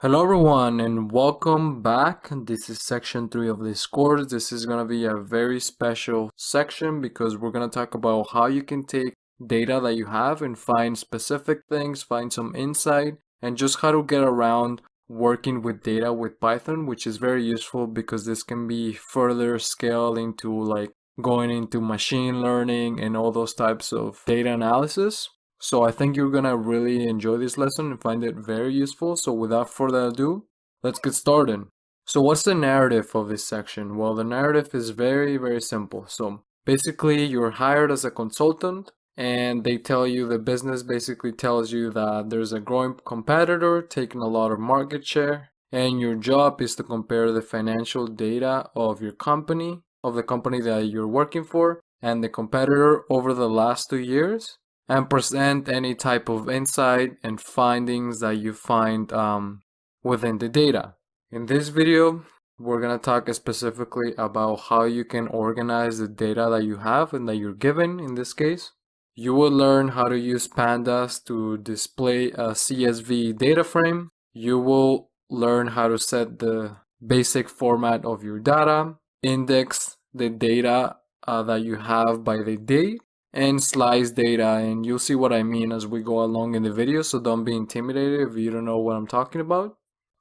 Hello everyone and welcome back. This is section 3 of this course. This is going to be a very special section because we're going to talk about how you can take data that you have and find specific things, find some insight, and just how to get around working with data with Python, which is very useful because this can be further scaled into going into machine learning and all those types of data analysis. So I think you're gonna really enjoy this lesson and find it very useful. So without further ado, let's get started. So what's the narrative of this section? Well, the narrative is very simple. So basically you're hired as a consultant and they tell you, the business basically tells you that there's a growing competitor taking a lot of market share, and your job is to compare the financial data of your company, of the company that you're working for, and the competitor over the last 2 years, and present any type of insight and findings that you find within the data. In this video, we're going to talk specifically about how you can organize the data that you have and that you're given in this case. You will learn how to use pandas to display a CSV data frame. You will learn how to set the basic format of your data, index the data that you have by the date, and slice data, and you'll see what I mean as we go along in the video, so don't be intimidated if you don't know what I'm talking about.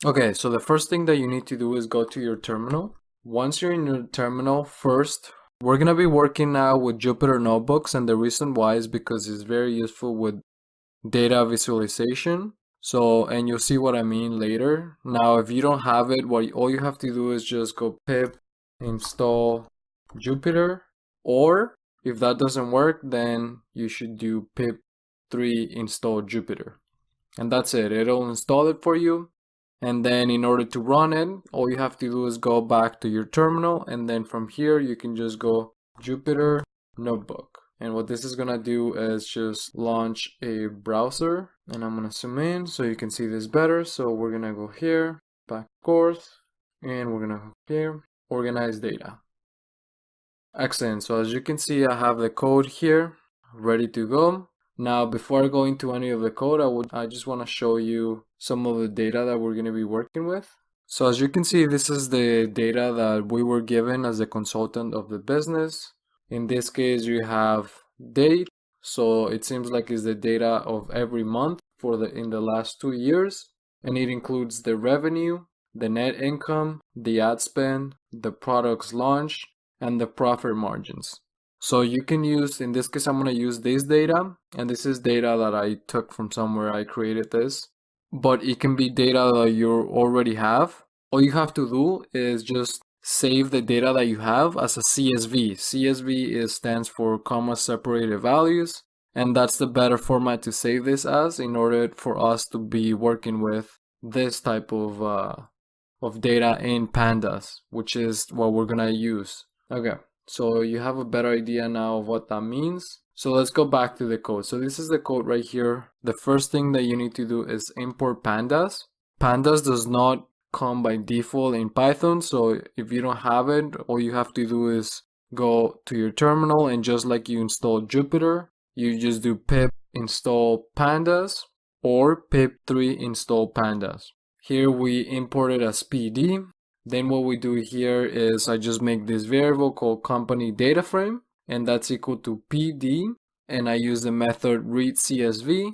Okay, so the first thing that you need to do is go to your terminal. Once you're in your terminal, first, we're going to be working now with Jupyter Notebooks, and the reason why is because it's very useful with data visualization. So, and you'll see what I mean later. Now, if you don't have it, all you have to do is just go pip install Jupyter, or if that doesn't work, then you should do pip3 install Jupyter. And that's it. It'll install it for you. And then in order to run it, all you have to do is go back to your terminal. And then from here, you can just go Jupyter Notebook. And what this is going to do is just launch a browser. And I'm going to zoom in so you can see this better. So we're going to go here, back course, and we're going to go here, organize data. Excellent. So as you can see, I have the code here ready to go. Now, before I go into any of the code, I just want to show you some of the data that we're going to be working with. So as you can see, this is the data that we were given as a consultant of the business. In this case, you have date. So it seems like it's the data of every month in the last 2 years. And it includes the revenue, the net income, the ad spend, the products launched, and the profit margins. So you can use, in this case, I'm going to use this data, and this is data that I took from somewhere. I created this, but it can be data that you already have. All you have to do is just save the data that you have as a CSV. CSV stands for comma separated values, and that's the better format to save this as in order for us to be working with this type of data in pandas, which is what we're gonna use. Okay, so you have a better idea now of what that means. So let's go back to the code. So this is the code right here. The first thing that you need to do is import pandas. Pandas does not come by default in Python. So if you don't have it, all you have to do is go to your terminal, and just like you install Jupyter, you just do pip install pandas or pip3 install pandas. Here we import it as PD. Then what we do here is I just make this variable called company data frame, and that's equal to PD, and I use the method read CSV.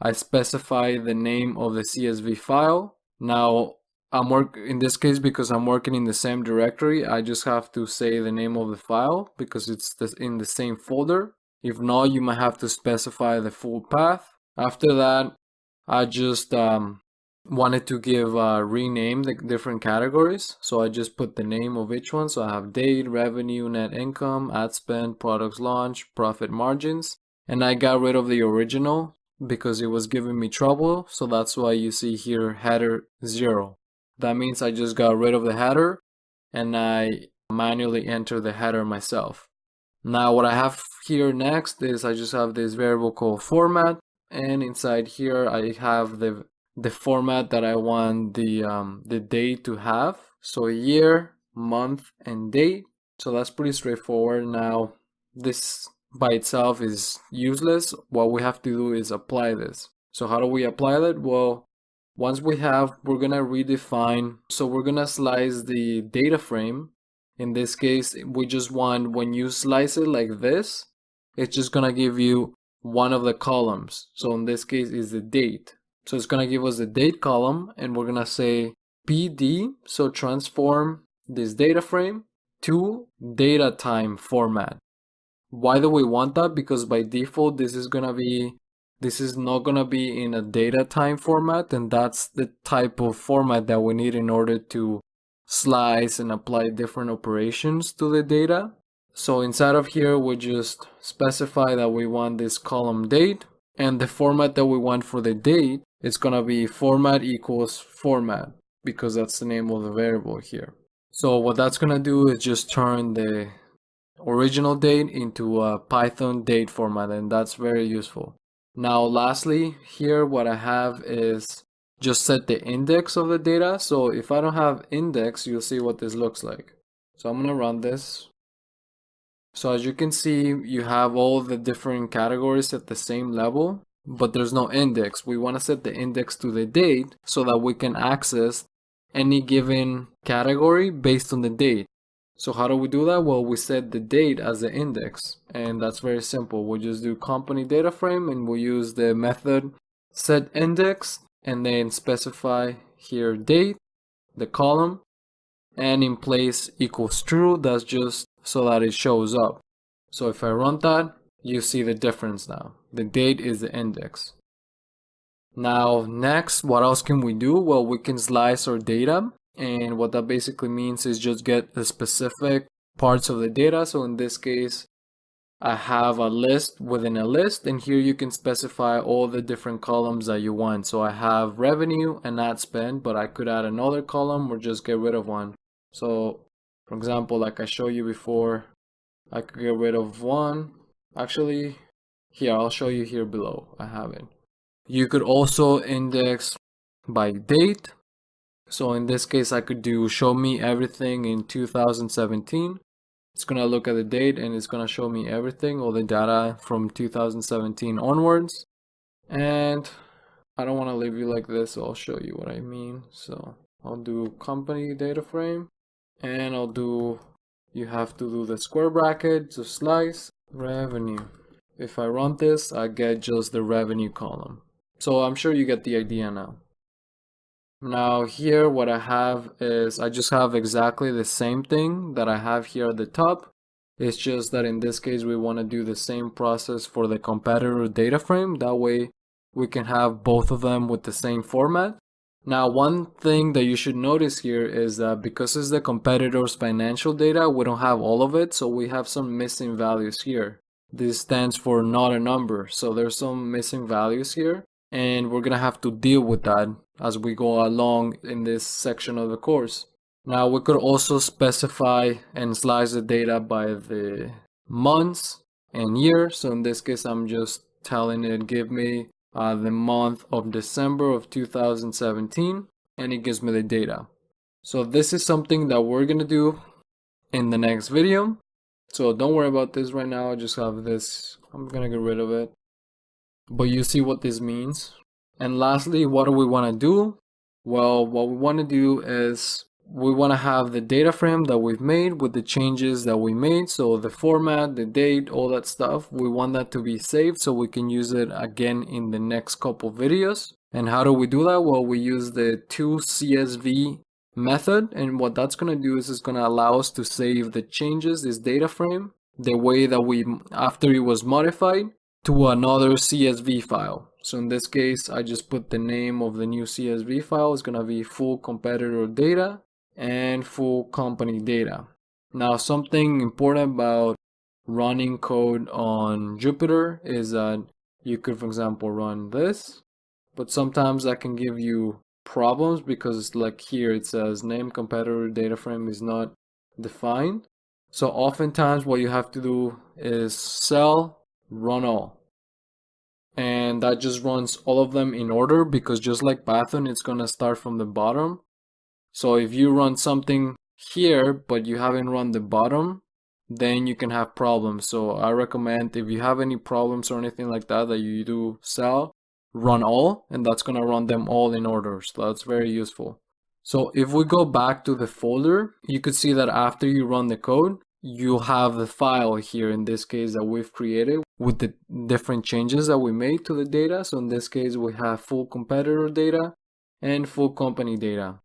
I specify the name of the CSV file. Now in this case, because I'm working in the same directory, I just have to say the name of the file because it's in the same folder. If not, you might have to specify the full path. After that, I just wanted to rename the different categories, so I just put the name of each one. So I have date, revenue, net income, ad spend, products launch, profit margins, and I got rid of the original because it was giving me trouble. So that's why you see here header 0. That means I just got rid of the header and I manually enter the header myself. Now what I have here next is I just have this variable called format, and inside here I have the format that I want the date to have. So year, month, and date. So that's pretty straightforward. Now this by itself is useless. What we have to do is apply this. So how do we apply that? Well, Once we have, we're gonna redefine. So we're gonna slice the data frame. In this case, we just want, when you slice it like this, it's just gonna give you one of the columns. So in this case is the date. So it's gonna give us the date column, and we're gonna say PD, so transform this data frame to data time format. Why do we want that? Because by default this is not gonna be in a data time format, and that's the type of format that we need in order to slice and apply different operations to the data. So inside of here, we just specify that we want this column date, and the format that we want for the date is gonna be format equals format, because that's the name of the variable here. So what that's gonna do is just turn the original date into a Python date format, and that's very useful. Now lastly, here what I have is just set the index of the data. So if I don't have index, you'll see what this looks like. So I'm gonna run this. So as you can see, you have all the different categories at the same level, but there's no index. We want to set the index to the date so that we can access any given category based on the date. So how do we do that? Well, we set the date as the index, and that's very simple. We'll just do company data frame, and we'll use the method set index, and then specify here date, the column, and in place equals true. That's just so that it shows up. So if I run that, you see the difference now. The date is the index. Now next, what else can we do? Well, we can slice our data, and what that basically means is just get the specific parts of the data. So in this case, I have a list within a list, and here you can specify all the different columns that you want. So I have revenue and ad spend, but I could add another column or just get rid of one. So for example, like I showed you before, I could get rid of one. Actually, here, I'll show you here below. I have it. You could also index by date. So in this case, I could do show me everything in 2017. It's gonna look at the date and it's gonna show me everything, all the data from 2017 onwards. And I don't want to leave you like this, so I'll show you what I mean. So I'll do company data frame, and I'll do, you have to do the square bracket to slice revenue. If I run this, I get just the revenue column. So I'm sure you get the idea now. Now here what I have is, I just have exactly the same thing that I have here at the top. It's just that in this case we want to do the same process for the competitor data frame. That way we can have both of them with the same format. Now one thing that you should notice here is that because it's the competitor's financial data, we don't have all of it, so we have some missing values here. This stands for not a number, so there's some missing values here, and we're gonna have to deal with that as we go along in this section of the course. Now we could also specify and slice the data by the months and year. So in this case, I'm just telling it, give me the month of December of 2017, and it gives me the data. So this is something that we're gonna do in the next video. So don't worry about this right now. I just have this. I'm gonna get rid of it. But you see what this means. And lastly, what do we want to do? Well, what we want to do is we want to have the data frame that we've made with the changes that we made. So the format, the date, all that stuff, we want that to be saved so we can use it again in the next couple videos. And how do we do that? Well, we use the toCSV method, and what that's going to do is it's going to allow us to save the changes, this data frame, the way that we, after it was modified, to another CSV file. So in this case, I just put the name of the new CSV file. It's gonna be full competitor data and full company data. Now, something important about running code on Jupyter is that you could, for example, run this, but sometimes that can give you problems because like here it says name competitor data frame is not defined. So oftentimes what you have to do is cell run all, and that just runs all of them in order, because just like Python, it's gonna start from the bottom. So if you run something here but you haven't run the bottom, then you can have problems. So I recommend, if you have any problems or anything like that, that you do cell run all, and that's going to run them all in order. So that's very useful. So if we go back to the folder, you could see that after you run the code, you have the file here, in this case, that we've created with the different changes that we made to the data. So in this case, we have full competitor data and full company data.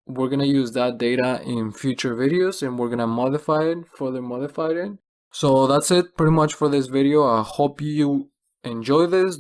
We're going to use that data in future videos, and we're going to further modify it. So that's it pretty much for this video. I hope you enjoy this.